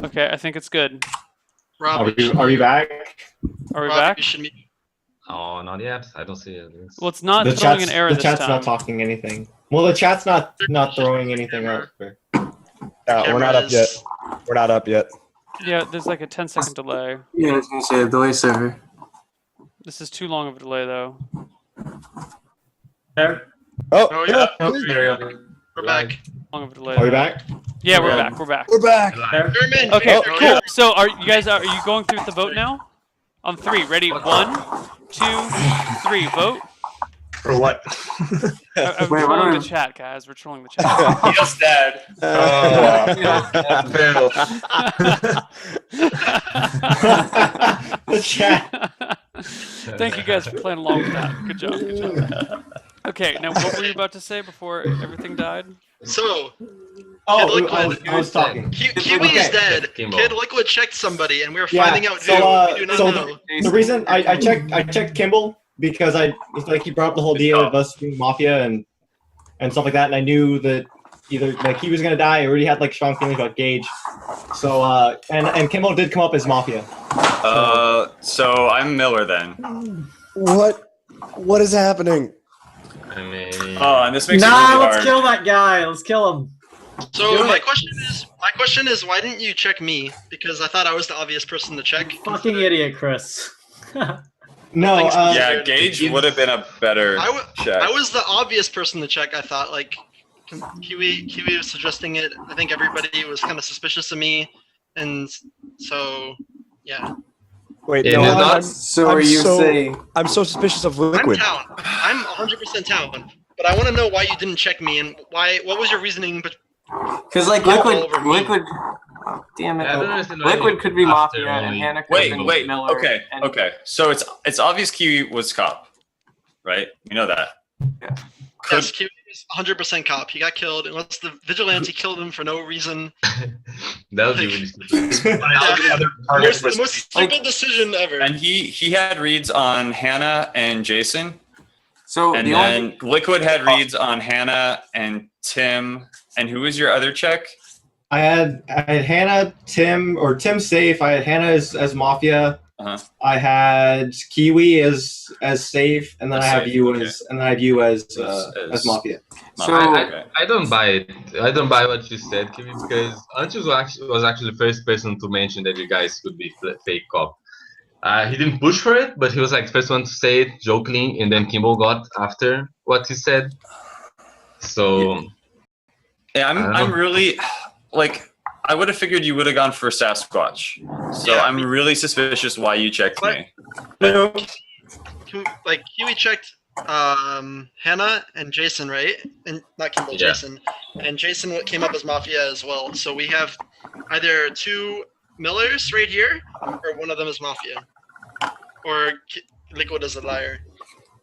Okay, I think it's good. Rob, Are we back? Are we Rob, back? you should be. Oh, not yet. I don't see it. Well, it's not The throwing chat's, an error the this chat's time. not talking anything. Well, the chat's not throwing anything out. We're not up yet. We're not up yet. Yeah, there's like a 10-second delay. Yeah, I was gonna say delay server. This is too long of a delay, though. Oh yeah, we're Like, back. Long of a delay. Are we though. back? Yeah, we're back. We're back. We're back. German, Okay, German. cool. So, are you going through with the vote now? On 3, ready? 1, 2, 3, vote. For what? We're Wait, trolling what the chat, guys. We're trolling the chat. Yes, Dad. The chat. Thank you guys for playing along with that. Good job. Good job. Okay, now what were you about to say before everything died? So, Oh, Kid I Liquid. was talking. Kiwi is Okay. dead. Kimbo. Kid Liquid checked somebody, and we were Yeah, finding out so, who. We do not so know. The reason I checked Kimball because it's like he brought up the whole deal of us being Mafia and stuff like that, and I knew that either like he was gonna die. I already had like strong feelings about Gage. So and Kimball did come up as Mafia. So I'm Miller then. What is happening? I mean, Oh, and this makes it Nah, really let's hard. kill that guy. Let's kill him. So my question is, why didn't you check me? Because I thought I was the obvious person to check. Fucking idiot, Chris. No, Yeah, Gage would have been a better check. I was the obvious person to check. I thought like Kiwi was suggesting it. I think everybody was kind of suspicious of me, and so yeah. Wait, Yeah, no, no, I'm, So I'm are you so- saying? I'm so suspicious of Liquid. I'm town. I'm 100% town. But I want to know why you didn't check me and why. What was your reasoning? But Because like All over me. Liquid. Oh, damn it! I don't understand why Liquid you- could be after Mafia, and only- Hannah could have been Wait, Miller. okay, and- okay. So it's obvious Kiwi was cop, right? You know that. Yeah. Could, yes, Kiwi is 100% cop. He got killed unless the vigilante killed him for no reason. that would be really stupid. The other part The was most stupid decision ever. and he had reads on Hannah and Jason, So and the then only Liquid had reads on Hannah and Tim. And who was your other check? I had Hannah, Tim safe. I had Hannah as Mafia. Uh-huh. I had Kiwi as safe, and then As I have safe, you okay. as Mafia. So- I don't buy it. I don't buy what you said, Kiwi, because Anchus was actually the first person to mention that you guys could be fake cop. He didn't push for it, but he was like the first one to say it jokingly, and then Kimball got after what he said. So Yeah, I don't I'm know. really like I would have figured you would have gone for Sasquatch. So Yeah. I'm really suspicious why you checked What? me. Kiwi checked Hannah and Jason, right? And not Kimball, Yeah. Jason. And Jason came up as Mafia as well. So we have either 2 Millers right here, or one of them is Mafia, or Liquid is a liar.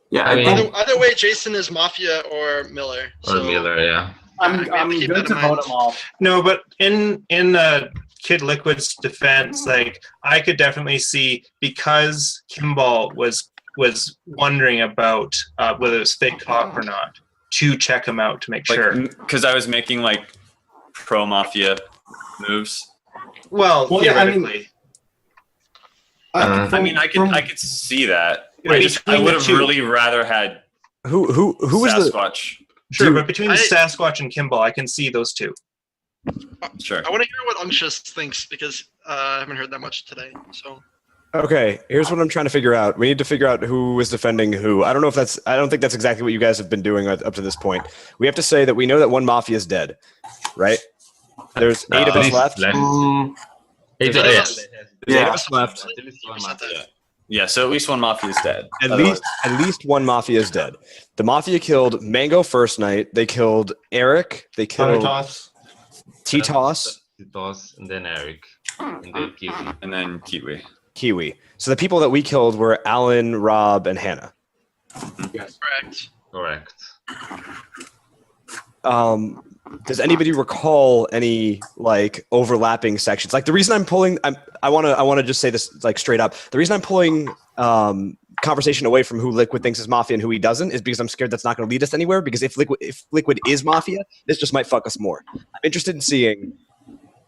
yeah, I mean- Either way, Jason is Mafia or Miller. or So Miller, yeah. I'm we have to keep good that to in mind. vote him off. No, but in Kid Liquid's defense, like I could definitely see because Kimball was wondering about whether it was fake cop or not to check him out to make sure. Because I was making like pro mafia moves. Well, Well, yeah, I mean- theoretically. I mean, I could see that. I Between would the have two. really rather had Who was the? Sasquatch. Sure, Dude, but between Sasquatch and Kimball, I can see those two. Sure. I want to hear what Unctious thinks because I haven't heard that much today. So Okay, here's what I'm trying to figure out. We need to figure out who was defending who. I don't know if that's. I don't think that's exactly what you guys have been doing up to this point. We have to say that we know that one Mafia is dead, right? There's 8 of At us least left. Eight, Yeah. yeah. There's 8 of us left. At least one 100% Mafia. Yeah, so at least one mafia is dead. At Otherwise- least one Mafia is dead. The Mafia killed Mango first night. They killed Eric. They killed Toss. T-Toss, Titos, and then Eric, and then Kiwi. and then Kiwi. Kiwi. So the people that we killed were Alan, Rob, and Hannah. correct. Correct. Does anybody recall any like overlapping sections? Like the reason I'm pulling, I want to just say this like straight up. The reason I'm pulling conversation away from who Liquid thinks is Mafia and who he doesn't is because I'm scared that's not going to lead us anywhere. Because if Liquid is Mafia, this just might fuck us more. I'm interested in seeing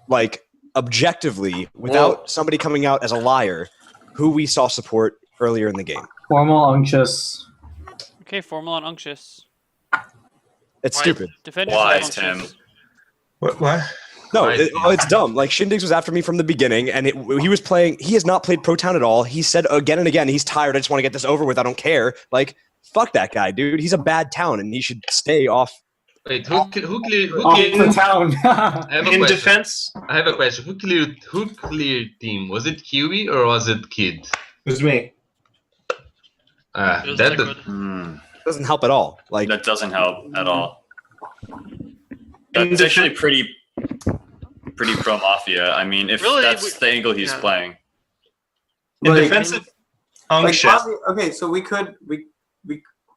like objectively, without somebody coming out as a liar, who we saw support earlier in the game. Formal, unctuous. Okay, formal and unctuous. It's Why- stupid. Defenders Why, and unctuous. What? No, Right. it's dumb. Like Shindig's was after me from the beginning, and he was playing. He has not played Pro Town at all. He said again and again, he's tired. I just want to get this over with. I don't care. Like, fuck that guy, dude. He's a bad town, and he should stay off. Wait, who Off cleared? the town. I have a In question. defense, I have a question. Who cleared team? Was it Kiwi or was it Kid? It was me. It was That Liquid. Doesn't help at all. Like, That doesn't help at all. In That's actually defen- pretty pro Mafia. I mean, if Really, that's the angle he's yeah. playing. in Like- defensive Like, unctuous. okay, so we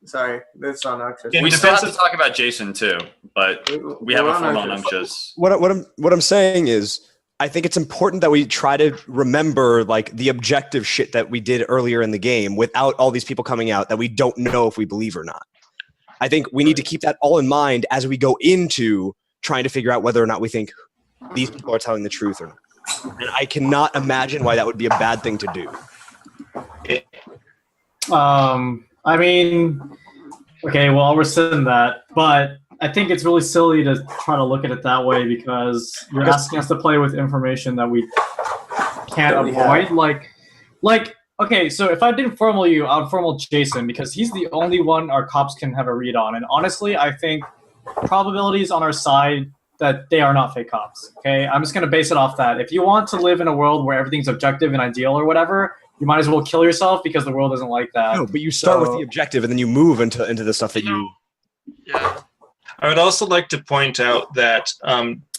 sorry, that's not unctuous. In We still have to defensive- talk about Jason too, but we have we're a on formal unctuous. unctuous. what I'm saying is, I think it's important that we try to remember like the objective shit that we did earlier in the game without all these people coming out that we don't know if we believe or not. I think we need to keep that all in mind as we go into trying to figure out whether or not we think these people are telling the truth or not. And I cannot imagine why that would be a bad thing to do. I mean, okay, well, I'll rescind that, but I think it's really silly to try to look at it that way because you're asking us to play with information that we can't That we avoid. Like, okay, so if I didn't formal you, I would formal Jason because he's the only one our cops can have a read on. And honestly, I think probability is on our side that they are not fake cops. Okay, I'm just gonna base it off that. If you want to live in a world where everything's objective and ideal or whatever, you might as well kill yourself because the world isn't like that. No, but you start with So- the objective and then you move into the stuff that you. Yeah. I would also like to point out that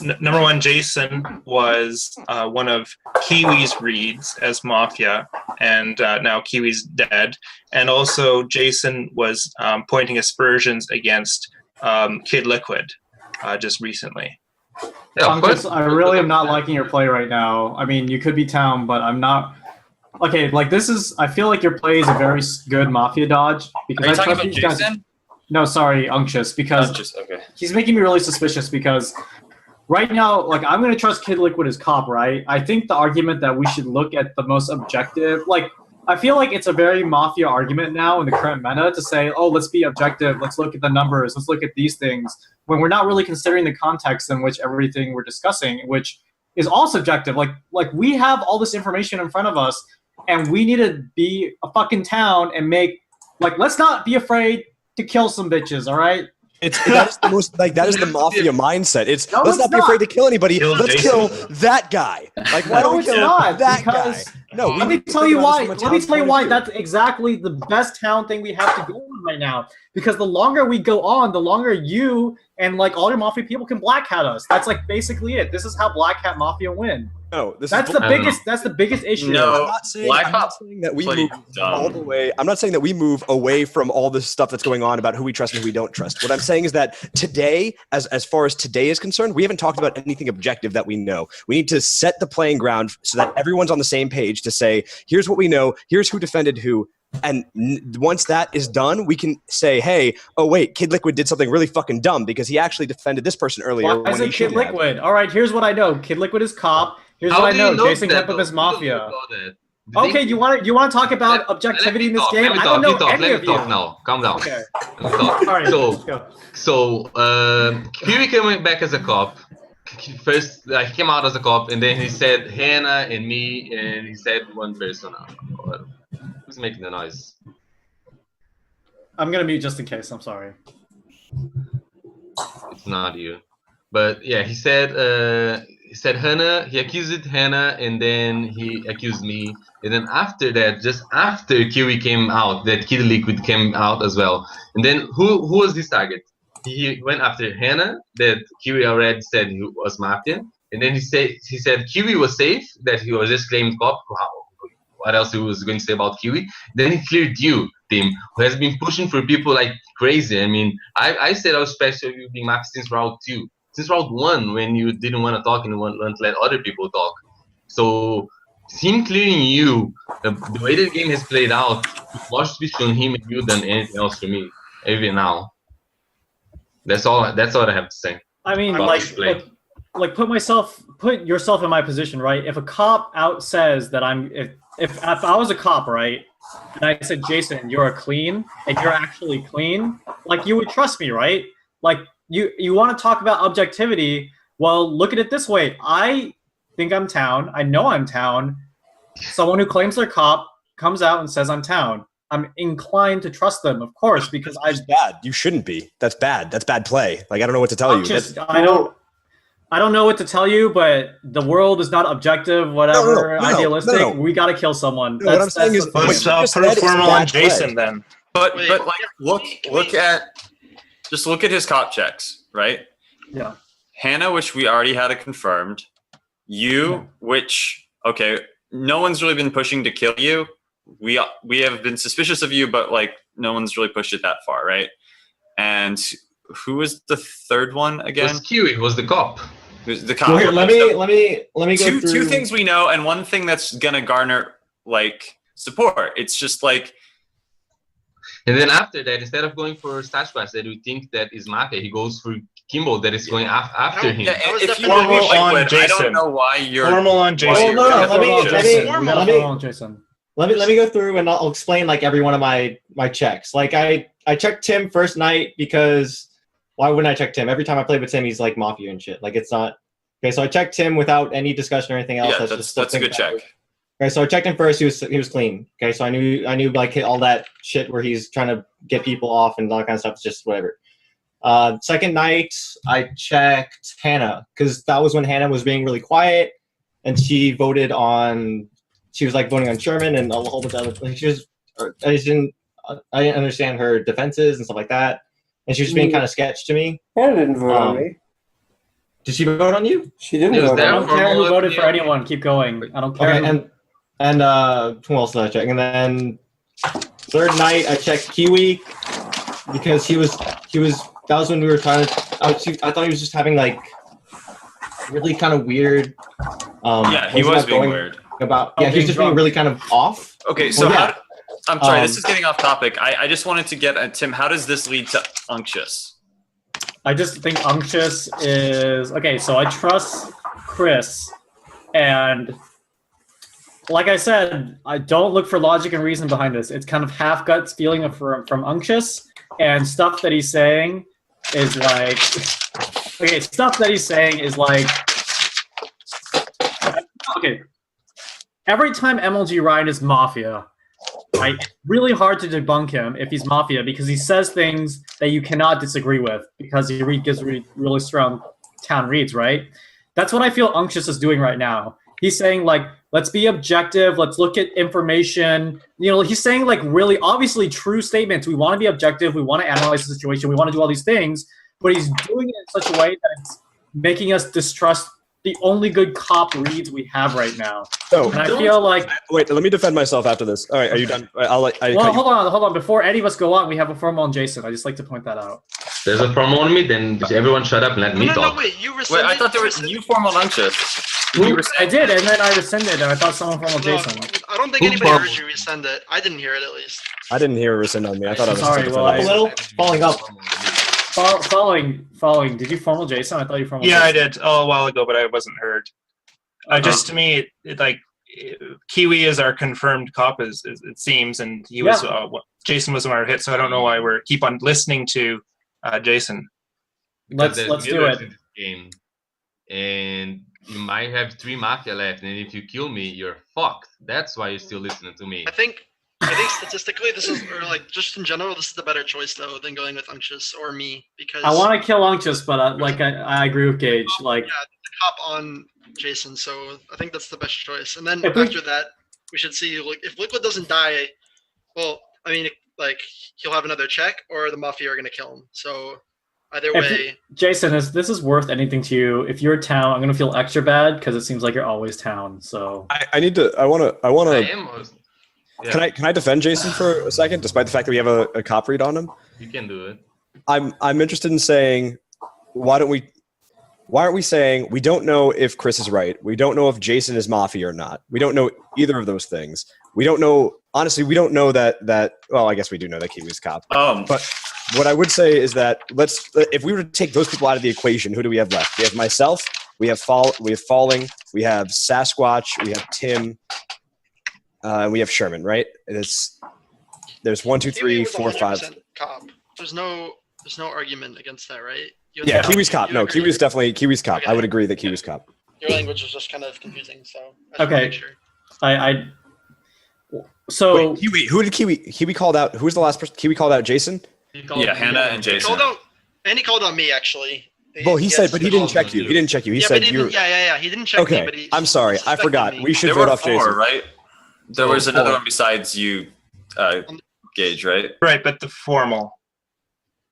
number one, Jason was one of Kiwi's reads as Mafia, and now Kiwi's dead. And also, Jason was pointing aspersions against Kid Liquid just recently. Yeah, of course. I really am not liking your play right now. I mean, you could be town, but I'm not. Okay, like this is. I feel like your play is a very good Mafia dodge because Are you I talking trust about these guys. Jason? No, sorry, Unctuous, because Just okay. he's making me really suspicious because right now, like, I'm going to trust Kid Liquid as cop, right? I think the argument that we should look at the most objective, like, I feel like it's a very Mafia argument now in the current meta to say, oh, let's be objective, let's look at the numbers, let's look at these things, when we're not really considering the context in which everything we're discussing, which is all subjective. Like we have all this information in front of us, and we need to be a fucking town and make, like, let's not be afraid to kill some bitches, all right? That is the most like that is the Mafia mindset. It's No, let's it's not be not. afraid to kill anybody. Kill Let's Jason. kill that guy. Like why No, don't we it's kill not, that guy? because- No, Let me tell you why. Let me tell you why. That's exactly the best town thing we have to go on right now. Because the longer we go on, the longer you and like all your Mafia people can black hat us. That's like basically it. This is how black hat Mafia win. No, this That's is the I don't biggest. That's the biggest issue. No. I'm not saying, Black I'm not Ops saying that we play move dumb. all the way. I'm not saying that we move away from all this stuff that's going on about who we trust and who we don't trust. What I'm saying is that today, as far as today is concerned, we haven't talked about anything objective that we know. We need to set the playing ground so that everyone's on the same page to say, here's what we know, here's who defended who. And once that is done, we can say, hey, oh wait, Kid Liquid did something really fucking dumb because he actually defended this person earlier. Why when is he it Kid shouldn't have. Liquid? All right, here's what I know. Kid Liquid is cop. Here's How what I do know. you know Jason that, Kemp though? is You don't Mafia. know that. The Okay, thing- you want to talk about Let- objectivity in let me this talk, game? let me I don't talk, know let any me of you. talk now. Calm down. Okay. Let me talk. All right. So, let's go. Kiwi came back as a cop. First, he came out as a cop, and then he said Hannah and me, and he said one person. Who's making the noise? I'm gonna mute just in case. I'm sorry. It's not you. But yeah, he said Hannah. He accused Hannah, and then he accused me. And then after that, just after Kiwi came out, that Kid Liquid came out as well. And then who was his target? He went after Hannah, that Kiwi already said he was Mafia. And then he said Kiwi was safe, that he was just claimed cop. Wow. What else he was going to say about Kiwi? Then he cleared you, Tim, who has been pushing for people like crazy. I mean, I said I was special you being Mafia since round 2. Since round 1, when you didn't want to talk and want to let other people talk. So him clearing you, the way the game has played out, more suspicion on him and you than anything else for me, even now. That's all I have to say. I mean, About like, this play. look, put yourself in my position, right? If a cop out says that if I was a cop, right, and I said, Jason, you're clean, and you're actually clean, like you would trust me, right? Like you want to talk about objectivity. Well, look at it this way. I think I'm town. I know I'm town. Someone who claims they're cop comes out and says I'm town. I'm inclined to trust them, of course, because That's bad. You shouldn't be. That's bad. That's bad play. Like I don't know what to tell you. I don't know what to tell you, but the world is not objective, whatever, idealistic. No. We got to kill someone. No, what I'm saying is, Let's put a formal on Jason then. But Wait, like look at his cop checks, right? Yeah. Hannah, which we already had it confirmed. You, which no one's really been pushing to kill you. We have been suspicious of you, but like no one's really pushed it that far, right? And who was the third one again? It was Kiwi. It was the cop. Who's the cop? Well, here, let me go two through. things we know, and one thing that's gonna garner like support. It's just like, And then after that, instead of going for Sasquatch that we think that is Mafia, he goes for Kimball that is going after him. yeah, That was if you definitely believe formal on Liquid, I don't Jason. know why you're Formal on Jason. Well, no, let me go through and I'll explain like every one of my checks. Like I checked Tim first night because why wouldn't I check Tim? Every time I play with Tim, he's like Mafia and shit. Like it's not okay. So I checked Tim without any discussion or anything else. Yeah, that's a good check. Okay, so I checked him first. He was clean. Okay, so I knew like all that shit where he's trying to get people off and all that kind of stuff. It's just whatever. Second night, I checked Hannah because that was when Hannah was being really quiet, and she voted on. She was like voting on Sherman and a whole bunch of other. Like, I didn't understand her defenses and stuff like that, and she was being kind of sketch to me. Hannah didn't vote on me. Did she vote on you? She didn't It was vote there I on don't me. care who for- voted for anyone. Keep going. I don't care. Okay, and who else did I check? And then third night I checked Kiwi because he was that was when we were trying to I thought he was just having like really kind of weird Yeah, he things was about being going weird. about Oh, he was being just drunk. being really kind of off. Okay, so Well, yeah. I'm sorry, this Um, is getting off topic. I just wanted to get at Tim. How does this lead to Unctuous? I just think Unctuous is okay. So I trust Chris, and like I said, I don't look for logic and reason behind this. It's kind of half guts feeling from Unctuous, and stuff that he's saying is like okay. Every time MLG Ryan is Mafia, right? It's really hard to debunk him if he's Mafia because he says things that you cannot disagree with because he gives really strong town reads, right? That's what I feel Unctuous is doing right now. He's saying like, let's be objective. Let's look at information. You know, he's saying like really obviously true statements. We want to be objective. We want to analyze the situation. We want to do all these things, but he's doing it in such a way that it's making us distrust the only good cop reads we have right now. So And I feel like wait, let me defend myself after this. All right, are you done? I'll cut you. hold on. Before any of us go on, we have a formal on Jason. I just like to point that out. There's a promo on me, then everyone shut up and let me No, talk. wait, you rescinded. Wait, I thought there was you formal Unctuous. You were I did, and then I rescinded, and I thought someone formal No, Jason. I don't think Who anybody formed? heard you rescind it. I didn't hear it at least. I didn't hear a rescind on me. I thought I was Sorry, just well, Up a little, falling up. Following. Did you formal Jason? I thought you formal. Yeah, I Jason. did a while ago, but I wasn't heard. Just to me, Kiwi is our confirmed cop, as it seems, and he was Jason was our hit. So I don't know why we keep on listening to Jason. Because Let's there's do millers it. in this game, and you might have 3 Mafia left, and if you kill me, you're fucked. That's why you're still listening to me. I think statistically, this is, or like just in general, this is the better choice though than going with Unctuous or me because I want to kill Unctuous, but I agree with Gage. Like, the cop on Jason, so I think that's the best choice. And then If we- after that, we should see like if Liquid doesn't die. Well, I mean, like he'll have another check, or the Mafia are gonna kill him. So either If way, Jason, this is worth anything to you. If you're town, I'm gonna feel extra bad because it seems like you're always town. So I need to. I want I to. am. Yeah, Can I defend Jason for a second, despite the fact that we have a cop read on him? you can do it. I'm interested in saying, why aren't we saying we don't know if Chris is right? We don't know if Jason is Mafia or not. We don't know either of those things. We don't know. Honestly, we don't know that. Well, I guess we do know that Kiwi's cop. But what I would say is that if we were to take those people out of the equation, who do we have left? We have myself, We have Falling. We have Sasquatch. We have Tim. And we have Sherman. Right? There's 1, 2, 3, 4, 5. Cop. There's no argument against that, right? Yeah, Kiwi's cop. No, agree. Kiwi's definitely Kiwi's cop. Okay. I would agree that Kiwi's cop. Your language was just kind of confusing, so I just Okay. wanna make sure. So Wait, Kiwi. Who did Kiwi called out? Who was the last person? Kiwi called out Jason. Yeah, Hannah and He Jason. called out me actually. Well, he said, has but he to didn't call check out you. He didn't check you. He Yeah, said but he you. didn't, yeah. He didn't check Okay, me, but he I'm sorry. I suspected forgot. me. We should There vote were off 4, Jason. right? There was another 4. one besides you, Gage, right? Right, but the formal.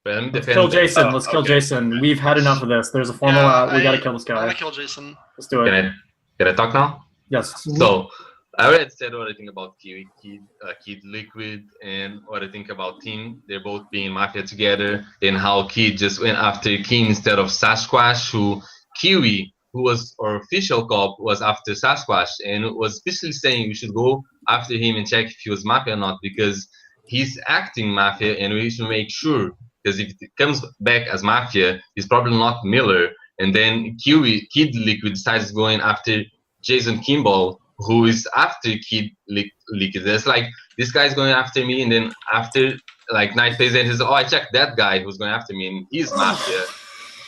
let's kill Jason. Oh, Let's kill okay. Jason. We've had enough of this. There's a formal. We gotta kill this I guy. wanna kill Jason. Let's do it. Can I talk now? Yes. So I already said what I think about Kiwi, Kid Liquid, and what I think about Team. They're both being Mafia together, and how Kid just went after King instead of Sasquatch, who Kiwi, who was our official cop, was after Sasquatch, and was basically saying we should go after him and check if he was Mafia or not, because he's acting Mafia, and we should make sure, because if it comes back as Mafia, he's probably not Miller. And then Kid Liquid decides going after Jason Kimball, who is after Kid Liquid. It's like, this guy's going after me, and then after, like, Night plays and he says, oh, I checked that guy who's going after me, and he's Mafia.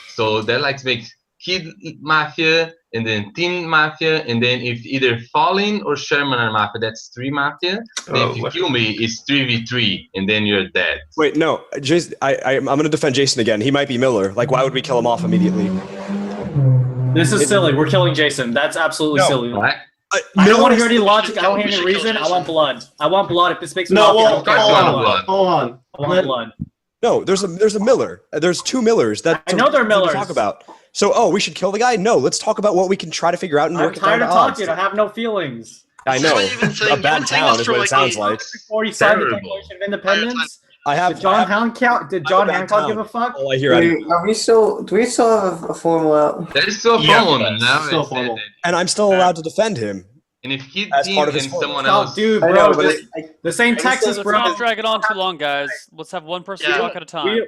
So they like to make Kid Mafia, and then Team Mafia, and then if either Falling or Sherman are Mafia, that's 3 Mafia. Then if you kill me, it's 3v3, and then you're dead. Wait, no, Jason. I'm going to defend Jason again. He might be Miller. Like, why would we kill him off immediately? This is silly. We're killing Jason. That's absolutely silly. Right? I don't want to hear any logic. I don't want to We hear should any kill reason. I Jason. want blood. I want blood. If this makes me No, Mafia, I well, don't care. hold I on. want blood. hold on. I want blood. No, there's a Miller. There's 2 Millers. That's I know they're what we Millers. Talk about. So, we should kill the guy? No, let's talk about what we can try to figure out and I'm work it down tired to of odds. talking. I have no feelings. I know. What are you even saying? A You've bad been saying town this is for what it like sounds 8 like. Before he signed the Terrible. Declaration of Independence, I have did John Hancock give a fuck? All I hear, Wait, are we still? Do we still have a formal out? That is still a Yeah, problem, and now still I said formal. that. and I'm still allowed to defend him. And if Kid As Team part of and his form. someone Oh, else, dude, I bro, know, but this ain't Texas, Let's bro. not drag it on too long, guys. Let's have one person Yeah. talk at a time.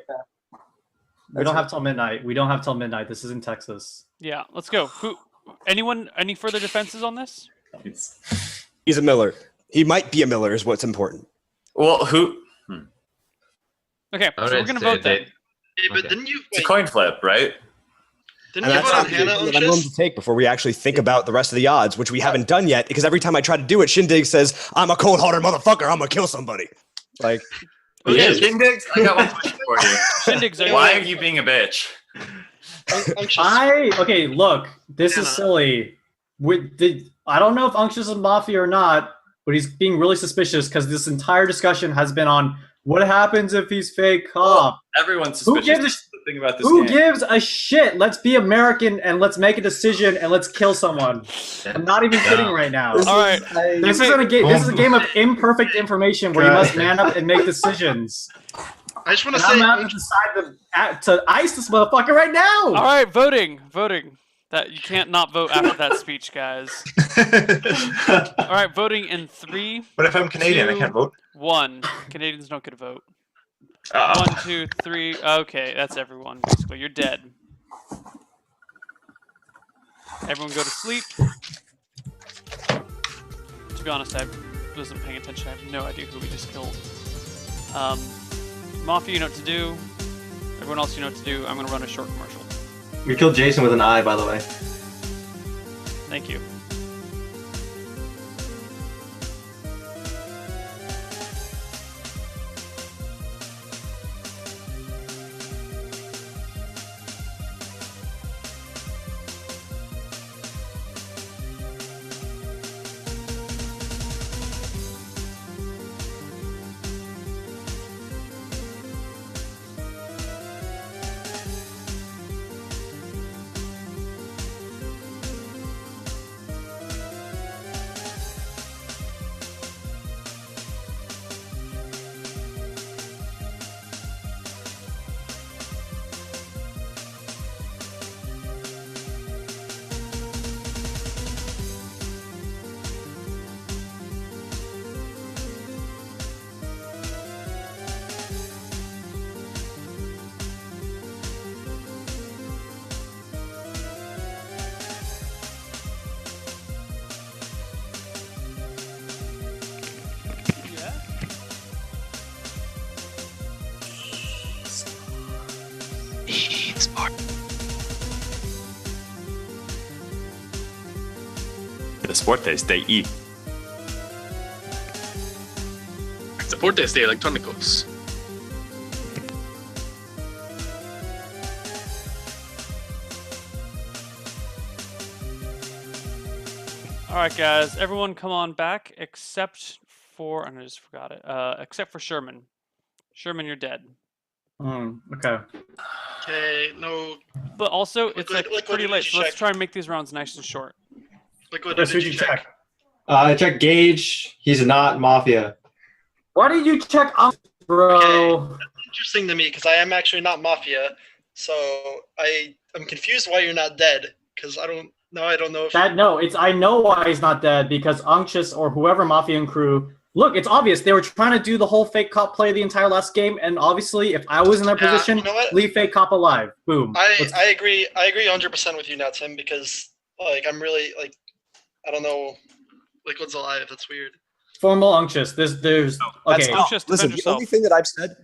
We don't have till midnight. We don't have till midnight. This is in Texas. Yeah, let's go. Anyone? Any further defenses on this? He's a Miller. He might be a Miller, is what's important. Well, who? Okay, I so we're already gonna said vote then. that. Hey, but Okay. didn't you It's a wait, coin flip, right? didn't And you that's vote on not the Hannah decision on that I'm willing this? to take before we actually think about the rest of the odds, which we haven't done yet, because every time I try to do it, Shindig says, I'm a cold-hearted motherfucker, I'm gonna kill somebody. Like, Okay, is. Shindigs, I got one question for you. Shindigs, are you Why are you being a bitch? Unctuous. Okay, look, this is Hannah. silly. I don't know if Unctuous is Mafia or not, but he's being really suspicious because this entire discussion has been on what happens if he's fake cop. Everyone's Who suspicious. gives a That's the thing about this Who game. gives a shit? Let's be American and let's make a decision and let's kill someone. I'm not even kidding right now. All right. This isn't a game. This is a game of imperfect information where you must man up and make decisions. I just want And to I'm say, about to decide to ice this motherfucker right now. All right, voting. That you can't not vote after that speech, guys. All right, voting in 3, But if I'm Canadian, I 2, can't vote. 1. Canadians don't get a vote. Ah. 1, 2, 3. Okay, that's everyone. Basically, you're dead. Everyone go to sleep. To be honest, I wasn't paying attention. I have no idea who we just killed. Mafia, you know what to do. Everyone else, you know what to do. I'm gonna run a short commercial. We killed Jason with an eye, by the way. Thank you. Deportes de y. Deportes de electrónicos. All right, guys. Everyone, come on back, except for I just forgot it. Except for Sherman. Sherman, you're dead. Okay. Okay, no. But also, it's Liquid, like pretty who late, did so you let's check? try and make these rounds nice and short. Liquid, Chris, who who'd did you you check? I checked Gage. He's not Mafia. Why did you check bro? Interesting to me because I am actually not Mafia, so I'm confused why you're not dead. Because I don't know if I know why he's not dead because Unctious or whoever Mafia and crew. Look, it's obvious they were trying to do the whole fake cop play the entire last game, and obviously, if I was in their position, you know what? leave fake cop alive. Boom. I agree 100% with you now, Tim, because like I'm really like I don't know, Liquid's alive. That's weird. Formal Unctious. There's That's okay. not- Unctious, listen, defend the yourself. only thing that I've said,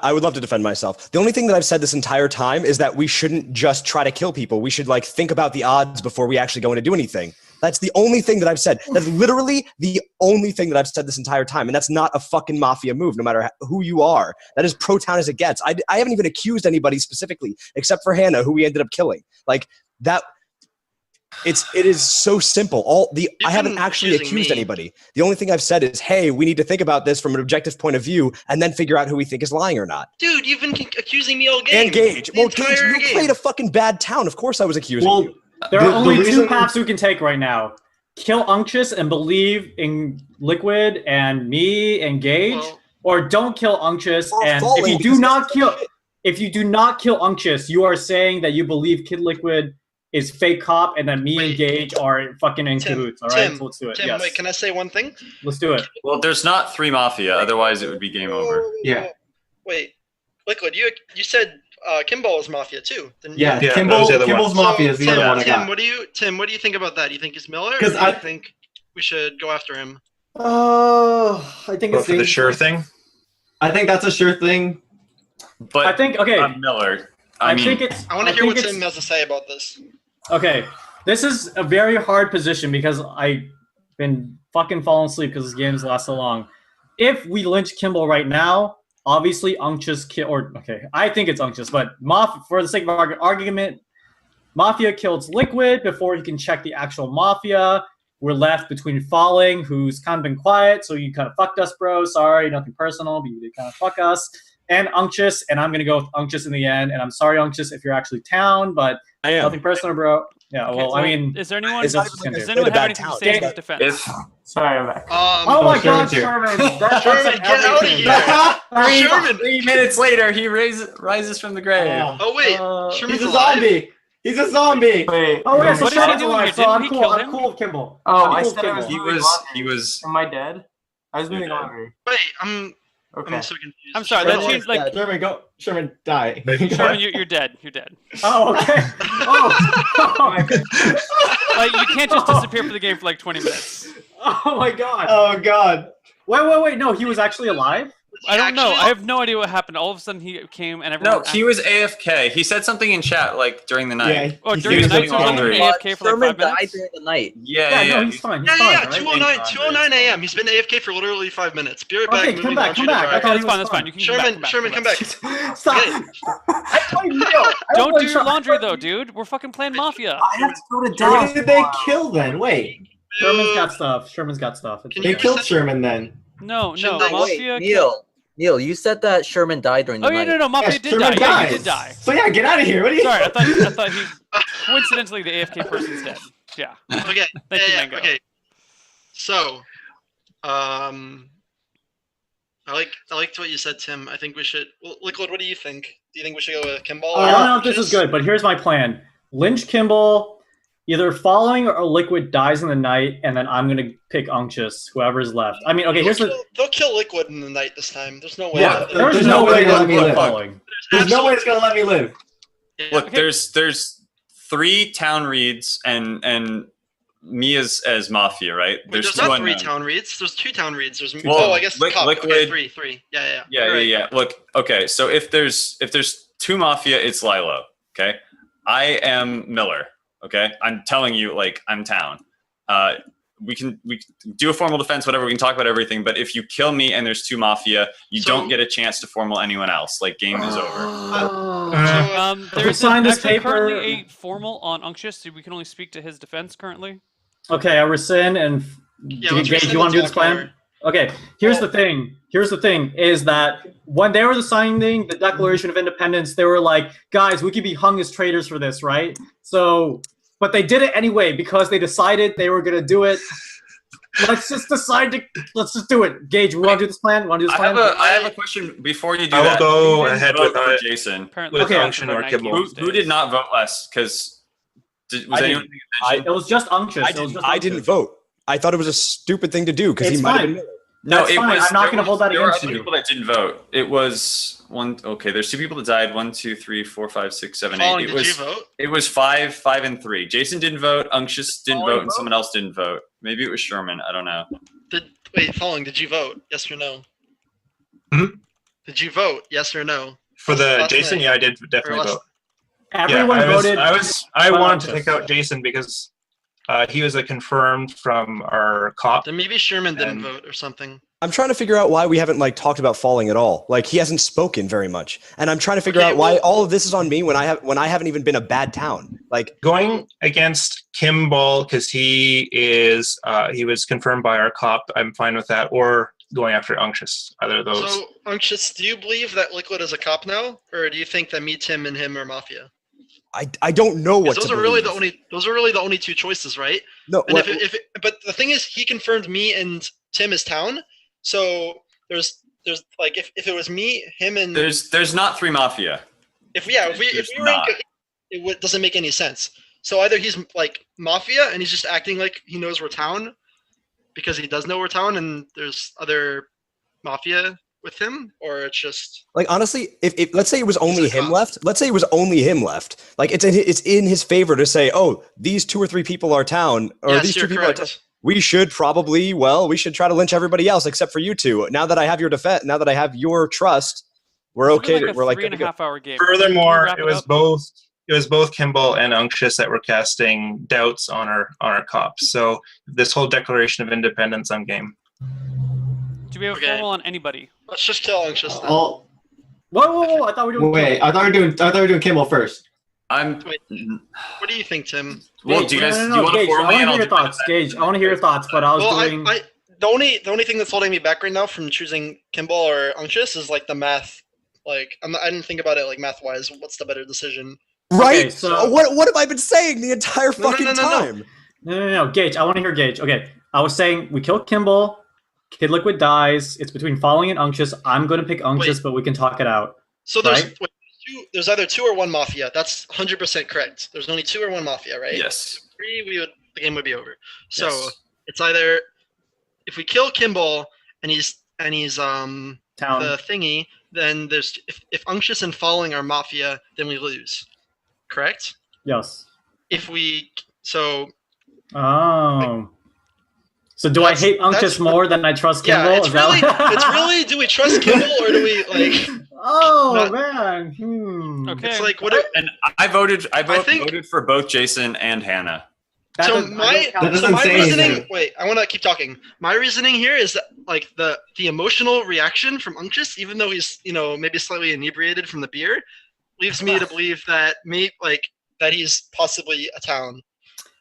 I would love to defend myself. The only thing that I've said this entire time is that we shouldn't just try to kill people. We should like think about the odds before we actually go in to do anything. That's the only thing that I've said. That's literally the only thing that I've said this entire time. And that's not a fucking Mafia move, no matter who you are. That is pro town as it gets. I haven't even accused anybody specifically, except for Hannah, who we ended up killing. Like that. It is so simple. I haven't actually accused anybody. The only thing I've said is, hey, we need to think about this from an objective point of view and then figure out who we think is lying or not. Dude, you've been accusing me all game. And Gage. The Well, Gage, entire you game. played a fucking bad town. Of course I was accusing you. There are The only two reason- paths we can take right now. Kill Unctious and believe in Liquid and me and Gage, Well, or don't kill Unctious. Or And falling if you because do that's not some kill, shit. if you do not kill Unctious, you are saying that you believe Kid Liquid is fake cop and that me and Wait. Gage are fucking in Tim, cahoots. All right, Tim, so let's do it. Tim, Yes, wait, can I say one thing? let's do it. Well, there's not 3 Mafia, otherwise it would be game over. Yeah. Wait, Liquid, you said Kimball was Mafia too, didn't Yeah, you? Yeah, those are the Kimball's ones. Mafia is the Tim, other one I Tim, got. what do you think about that? You think he's Miller? 'Cause Or do you I- think we should go after him? I think Go it's for the sure thing. I think that's a sure thing. But I think okay. I'm Miller. I mean, think it's. I want to hear what think Tim has to say about this. Okay, this is a very hard position because I've been fucking falling asleep because this game's last so long. If we lynch Kimball right now, obviously Unctious I think it's Unctious, but for the sake of argument, Mafia kills Liquid before he can check the actual Mafia. We're left between Falling, who's kind of been quiet, so you kind of fucked us, bro. Sorry, nothing personal, but you did kind of fuck us. And Unctious, and I'm gonna go with Unctious in the end. And I'm sorry, Unctious, if you're actually town, but I am. nothing personal, bro. Yeah, Okay, well, I mean, is there anyone? It's not Does even like does a anyone bad have anything town. to say in his If- defense? if Sorry, I'm back. oh my God, Sherman too. Sherman! That's Sherman, like get out of everything. here! Sherman! 3 minutes later, he rises from the grave. Oh wait, Uh, Sherman's He's a alive? zombie. He's a zombie. Wait. Oh yeah, so What did he Sherman's do when alive, you so didn't? I'm He cool. killed I'm him? cool with Kimball. Oh, I'm I cool said I with was Kimball. moving He was. Am I dead? I was moving laundry. Wait, I'm Okay. so confused. I'm sorry, Sherman, that changed like Sherman, go. Sherman, die. Sherman, you're dead. You're dead. Oh, okay. Oh, Like you can't just disappear for the game for like 20 minutes. oh my God. Oh God. Wait. No, he was actually alive? I don't know. Actually- I have no idea what happened. All of a sudden he came and everyone. No, he was AFK. He said something in chat like during the night. Yeah. Oh, he's during the was night, doing so he was laundry. AFK for like 5 died minutes. during the night. Yeah. No, he's fine. He's Yeah, fine, yeah, right? 209 a.m. He's been AFK for literally 5 minutes. Be right back. Okay, moving come back. laundry to I dry. thought Okay, he that's fine. was That's fine. You can Sherman, come back. Come back. Stop. Okay. I played Neo. I Don't played do your Sherman. laundry though, dude. We're fucking playing Mafia. I have to go to Who Dallas. did they kill then? Wait. Sherman's got stuff. It's Can They you okay. killed Sherman then. No, Shouldn't no. they- Mafia. Wait, Neil, you said that Sherman died during the Oh yeah, night. no. Mafia Yes, did Sherman die. Yeah, he dies. did die. So yeah, get out of here. What are you? Sorry, I thought he coincidentally the AFK person's dead. Yeah. Okay. Thank you, yeah, Mango. okay. So, I liked what you said, Tim. I think we should. Well, Liquid, what do you think? Do you think we should go with Kimball? I don't know if this is good, but here's my plan. Lynch Kimball, either Falling or Liquid dies in the night, and then I'm gonna pick Unctious, whoever's left. I mean, okay, here's the. They'll kill Liquid in the night this time. There's no way. Yeah, There's no way they're gonna let me they'll live. kill Falling. There's no way it's gonna let me live. Look, Okay. there's 3 town reads and me as Mafia, right? Wait, there's two not 3 unknown. town reads. There's 2 town reads. There's Well, I guess Liquid- cop. Okay, 3. Yeah. Yeah. Look, okay, so if there's 2 Mafia, it's Lilo. Okay, I am Miller. Okay, I'm telling you, like I'm town. we can do a formal defense, whatever. We can talk about everything. But if you kill me and there's 2 Mafia, you don't get a chance to formal anyone else. Like game is over. There's sign this actually currently paper- a formal on Unctious, so we can only speak to his defense currently. Okay, I rescind and let's Gage, rescind you want to the do this talk plan? over. Okay, here's the thing. Here's the thing is that when they were signing the Declaration of Independence, they were like, guys, we could be hung as traitors for this, right? So, but they did it anyway because they decided they were going to do it. Let's just do it. Gage, we want to do this plan? Want to do this plan? I have a question before you do I will that. go Who didn't ahead vote with for it. Jason. Apparently, Okay. it's Unction or about Kibble. 19 Who did days. not vote less? Because was I anyone didn't. paying attention? It was just unctuous. I It was didn't. just I unctuous. didn't vote. I thought it was a stupid thing to do because he It's might have fine. been. No, That's it fine. was. I'm not gonna hold that there were against other you. people that didn't vote. It was one. Okay, there's 2 people that died. 1, 2, 3, 4, 5, 6, 7, 8. Falling, It did was. you vote? It was 5, 5, and 3. Jason didn't vote. Unctious didn't Falling vote, and vote? someone else didn't vote. Maybe it was Sherman. I don't know. Falling, did you vote? Yes or no? Hmm? Did you vote? Yes or no? For the Last Jason, night. yeah, I did Or definitely last- vote. Everyone yeah, voted. I for wanted to Unctuous. take out Jason because he was a confirmed from our cop. Then maybe Sherman didn't And- vote or something. I'm trying to figure out why we haven't like talked about falling at all. Like he hasn't spoken very much, and I'm trying to figure Okay, out why well- all of this is on me when I haven't even been a bad town. Like Going against Kimball because he was confirmed by our cop. I'm fine with that. Or going after Unctious, either of those. So, Unctious, do you believe that Liquid is a cop now, or do you think that me, Tim, and him are Mafia? I don't know what Those to are really the believe. only 2 choices, right? No, And what- but the thing is, he confirmed me and Tim as town. So there's like if it was me, him, and There's not 3 Mafia. if we there's were in not. it doesn't make any sense. So either he's like Mafia and he's just acting like he knows we're town because he does know we're town, and there's other Mafia with him, or it's just Like honestly, if let's say it was only He's a him cop. left, let's say it was only him left. Like it's in his favor to say, oh, these 2 or 3 people are town, or yes, these 2 you're people are correct. town. We should probably, we should try to lynch everybody else except for you 2. Now that I have your defense, now that I have your trust, we're It's been okay. like a We're like, 3.5 hour game. Can we Furthermore, wrap it was up? both Kimball and Unctious that were casting doubts on our cops. So this whole Declaration of Independence on game. Do we have a Okay. formal on anybody? Let's just kill Unctious then. Oh, Whoa! I thought we were doing. wait, I thought we were doing Kimball first. I'm. Wait. What do you think, Tim? Well, Gage, do you guys no, do you want to Gage, I formally? want to and hear I'll your do my thoughts, defense? Gage. I want to hear your thoughts, but I was Well, doing. the only thing that's holding me back right now from choosing Kimball or Unctious is like the math. Like I didn't think about it like math wise. What's the better decision? right? Okay, so- What have I been saying the entire No, no, fucking no, no, no. time? No, Gage. I want to hear Gage. Okay, I was saying we kill Kimball. Kid Liquid dies. It's between Falling and Unctious. I'm going to pick Unctious, Wait. but we can talk it out. So there's Right. there's either 2 or 1 Mafia. That's 100% correct. There's only 2 or 1 Mafia, right? Yes. 3, the game would be over. So Yes. it's either if we kill Kimball and he's Town. the thingy, then there's if Unctious and Falling are Mafia, then we lose. Correct? Yes. If we so Oh. So do That's- I hate Unctious that's- more than I trust Kimball? yeah, it's Is that really what- it's really do we trust Kimball or do we like Oh not- man. Okay. it's like what if, And I voted. I think- voted for both Jason and Hannah. That so doesn't- my That doesn't so my say reasoning anything. wait, I want to keep talking. My reasoning here is that like the emotional reaction from Unctious, even though he's maybe slightly inebriated from the beer, leaves me to believe that that he's possibly a town.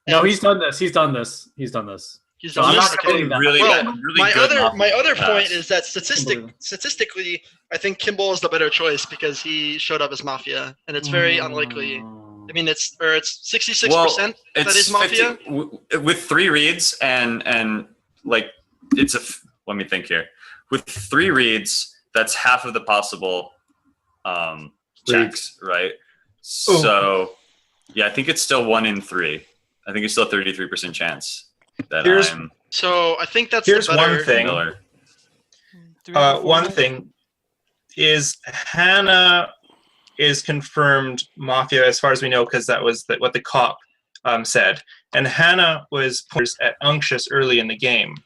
No, And he's done this. He's done this. He's done this. he's so done I'm this? not Okay. believing that. Really, Well, really my good. other pass. point is that Unbelievable. statistically, I think Kimball is the better choice because he showed up as Mafia, and it's very unlikely. I mean, it's 66% that is Mafia. 50 with 3 reads and like it's let me think here. With 3 reads, that's half of the possible checks, right? So yeah, I think it's still 1 in 3. I think it's still a 33% chance that Here's- I'm So I think that's Here's the better. one thing. Miller. Do we have a One formal? thing is Hannah is confirmed Mafia as far as we know because that was what the cop said. And Hannah was pointers at Unctious early in the game.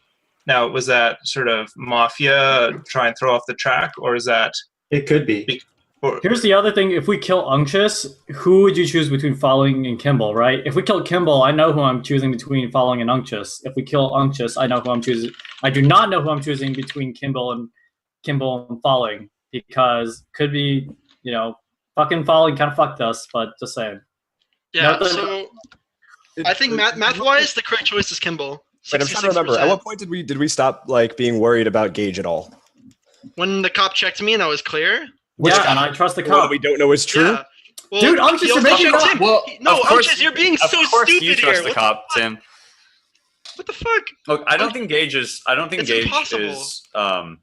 Now, was that sort of Mafia try and throw off the track, or is that It could be. Here's the other thing. If we kill Unctuous, who would you choose between Following and Kimball, right? If we kill Kimball, I know who I'm choosing between Following and Unctuous. If we kill Unctuous, I know who I'm choosing. I do not know who I'm choosing between Kimball and Following, because could be, fucking Following kind of fucked us, but just saying. Yeah, so I think math-wise, the correct choice is Kimball. Wait, I'm trying to remember. At what point did we stop being worried about Gage at all? When the cop checked me and I was clear. Yeah, and I trust the Well, cop. we don't know is true. Yeah. Well, Dude, Unctuous, you're making up. Well, no, of course, Unctuous, you're being so of course stupid you trust here. the cop, Tim. What the fuck? Look, I don't think Gage is. I don't think It's Gage impossible. is. I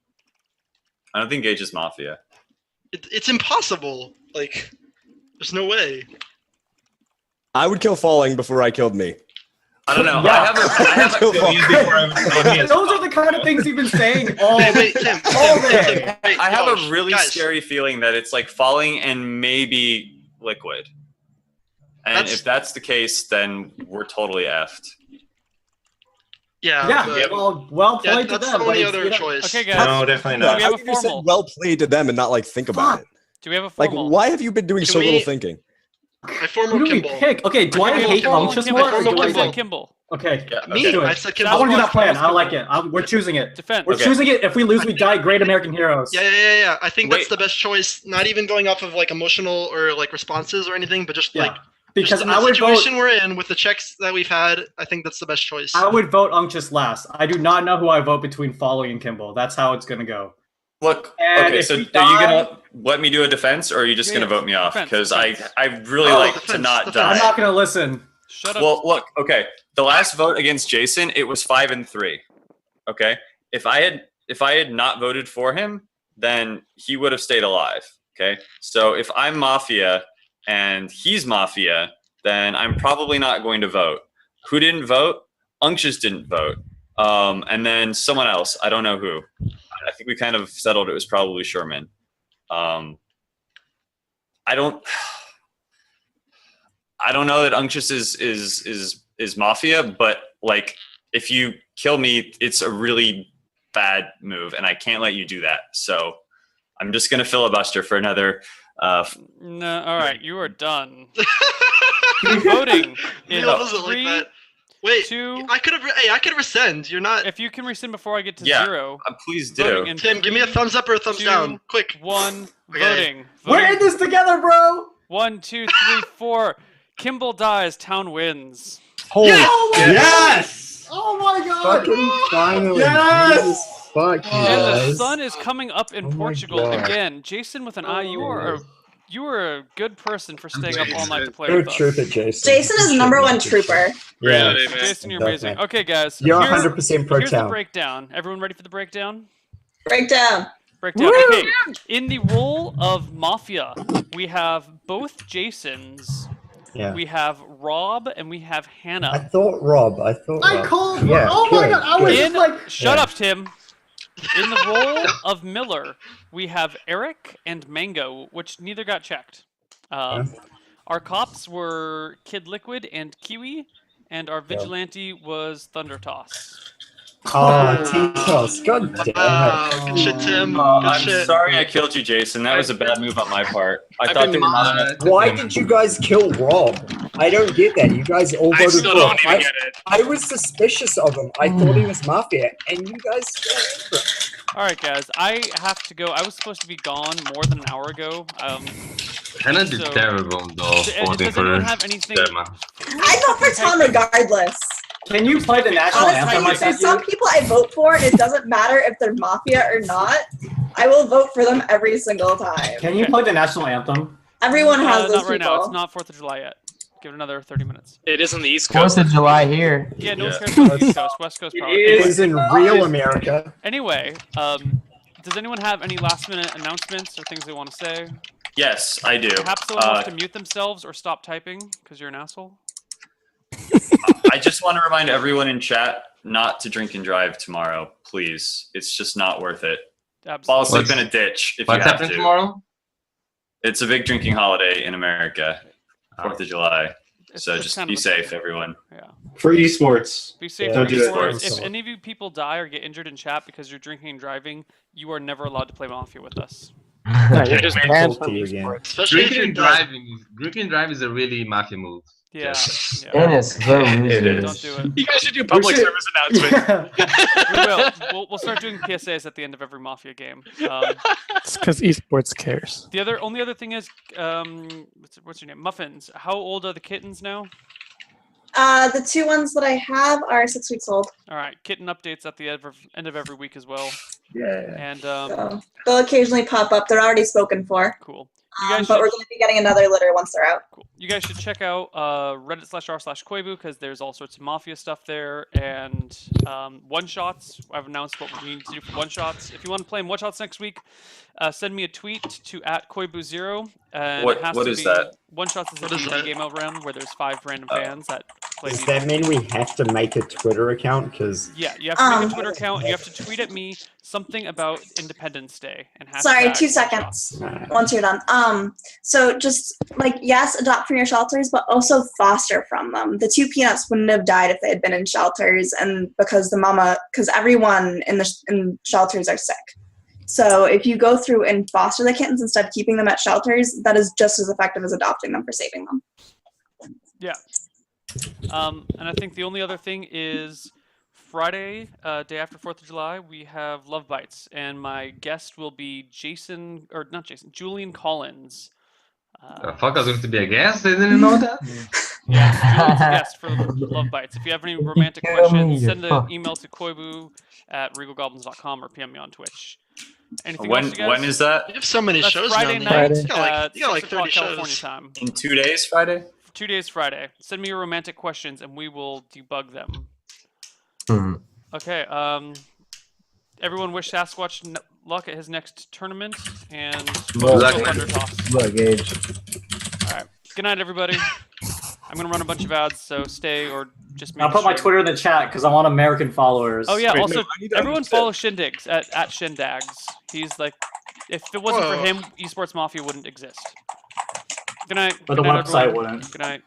don't think Gage is Mafia. It's impossible. Like, there's no way. I would kill Falling before I killed me. I don't know. Yeah. I have a Those are the kind of things you've been saying all Wait, Tim. all day. Wait, I have Josh, a really guys, scary feeling that it's like Falling and maybe Liquid. And if that's the case, then we're totally effed. Yeah. Yeah, but- well played to that's them. the but only it's, other choice. Okay, guys. No, definitely Do not. we have How a can you say formal? well played to them and not think about it? Do we have a Like, formal? why have you been doing Can so we- little thinking? I formal Who do we Kimball. pick? Okay, do I Okay, hate Kimball, Unctuous Kimball, more? Or Kimball, do I I said like... Kimball. Okay, Yeah, Me? okay. I said I Kimball. want to do that plan. Kimball's I like it. We're choosing it. Defense. We're Okay. choosing it. If we lose, we die. Great American heroes. Yeah. I think that's Wait. the best choice. Not even going off of like emotional or like responses or anything, but just Yeah. like Because just in I the would situation vote. we're in with the checks that we've had. I think that's the best choice. I would vote Unctuous last. I do not know who I vote between Following and Kimball. That's how it's gonna go. Look, And okay, if so we are you die- gonna let me do a defense, or are you just Yeah, gonna vote me off? defense, Because defense. I really Oh, like to defense, not defense. die. I'm not gonna listen. Shut up. Well, look, okay. The last vote against Jason, it was 5-3. Okay, if I had not voted for him, then he would have stayed alive. Okay, so if I'm Mafia and he's Mafia, then I'm probably not going to vote. Who didn't vote? Unctuous didn't vote, and then someone else. I don't know who. I think we kind of settled it was probably Sherman. I don't know that Unctuous is Mafia, but like if you kill me, it's a really bad move, and I can't let you do that. So I'm just gonna filibuster for another. No, all right, you are done. Voting in Neil doesn't like 3, that. Wait, 2. I could have. Hey, I could rescind. You're not. If you can rescind before I get to Yeah. 0. Please Voting do. in Tim, give me a 3, thumbs up or a thumbs 2, down. Quick. 1. Okay. Voting. We're in this together, bro. 1, 2, 3, 4. Kimball dies. Town wins. Holy Oh my yes! Oh my god. Fucking finally. Yes! Jesus, fuck you And the guys. sun is coming up in Oh my Portugal God. again. Jason with an eye. You are a good person for staying up all night to play You're with a us. trooper, Jason. Jason is number one trooper. Yeah. Jason, you're amazing. Okay, guys. You're here's- 100% pro Here's the town. breakdown. Everyone ready for the breakdown? Breakdown. Breakdown. Okay. In the role of Mafia, we have both Jasons. Yeah. We have Rob and we have I Hannah. thought Rob. I called. Yeah, Oh my good, god. I was good. just like. Shut Yeah. up, Tim. In the role of Miller, we have Eric and Mango, which neither got checked. Our cops were Kid Liquid and Kiwi, and our vigilante was Thunder Toss. Oh, T-Toss. God damn it. Wow, good shit, Tim. Good I'm shit. sorry I killed you, Jason. That was a bad move on my part. I thought there were not enough. Why did you guys kill Rob? I don't get that. You guys all I voted still for don't him. even get it. I was suspicious of him. I thought he was Mafia, and you guys still him. All right, guys. I have to go. I was supposed to be gone more than an hour ago. Hannah did So- terrible though, Does voting for anyone have anything? Derma. I vote for Tom regardless. Can you play the national anthem I Honestly, sent there's you? some people I vote for, and it doesn't matter if they're Mafia or not. I will vote for them every single time. Can you play the national anthem? Everyone has those Not right people. now. It's not 4th of July yet. Give it another 30 minutes. It is on the East Coast. 4th of July here. Yeah, no one cares about the East Coast. West Coast probably. It is in real America. Anyway, does anyone have any last-minute announcements or things they want to say? Yes, I do. Perhaps someone wants to mute themselves or stop typing because you're an asshole. I just want to remind everyone in chat not to drink and drive tomorrow, please. It's just not worth it. Fall asleep in a ditch if you What's have happening to. tomorrow? It's a big drinking holiday in America, 4th of July. So It's just kind be of a safe, thing. everyone. Yeah. For esports. Be safe. Don't for do it. esports. If So- any of you people die or get injured in chat because you're drinking and driving, you are never allowed to play Mafia with us. you're just Main banned goal from to you again. esports. Especially if Drinking you're and driving is a really mafia move. Yeah. Just- yeah. Dennis, the It loser. is. Don't do it. You guys should do public should- service announcement. We will. We'll start doing PSAs at the end of every Mafia game. It's because esports cares. The only other thing is, what's your name? Muffins. How old are the kittens now? The 2 ones that I have are 6 weeks old. All right, kitten updates at the end of every week as well. Yeah. And So they'll occasionally pop up. They're already spoken for. cool. You guys But should, we're going to be getting another litter once they're out. cool. You guys should check out Reddit/r/Koibu because there's all sorts of Mafia stuff there and one shots. I've announced what we need to do for one shots. If you want to play in one shots next week, send me a tweet to @Koibu0. And it has What to is be, that? One shots is a What is D&D that? game out round where there's 5 random fans that play. Does D&D. that mean we have to make a Twitter account? Because Yeah, you have to make a Twitter account and you have to tweet at me something about Independence Day and Sorry, hashtag 2 one seconds. shots. Once you're done. So just like yes, adopt from your shelters, but also foster from them. The 2 peanuts wouldn't have died if they had been in shelters, and because everyone in shelters are sick. So if you go through and foster the kittens instead of keeping them at shelters, that is just as effective as adopting them for saving them. Yeah. And I think the only other thing is Friday, day after 4th of July, we have Love Bites, and my guest will be Julian Collins. The fuck, I was going to be a guest? I didn't know that. Yeah, Julian's a guest for Love Bites. If you have any romantic questions, send an email to koibu@regalgoblins.com or PM me on Twitch. Anything else, you guys? When is that? You have so many That's shows Friday now. night Man. You got at you got like 6 30 o'clock California shows. time. In 2 days, Friday? 2 days Friday. Send me your romantic questions and we will debug them. Hmm. Okay, everyone wish Sasquatch luck at his next tournament and Good luck. Thunder Toss. Look, Gage. Alright. Good night, everybody. I'm gonna run a bunch of ads, so stay or just I'll put my Twitter in the chat because I want American followers. Oh yeah, Wait, also no, I need to everyone understand. follow Shindigs at Shindags. He's like, if it wasn't for Whoa. him, Esports Mafia wouldn't exist. Good night. But the Good night, website everyone. wouldn't. Good night.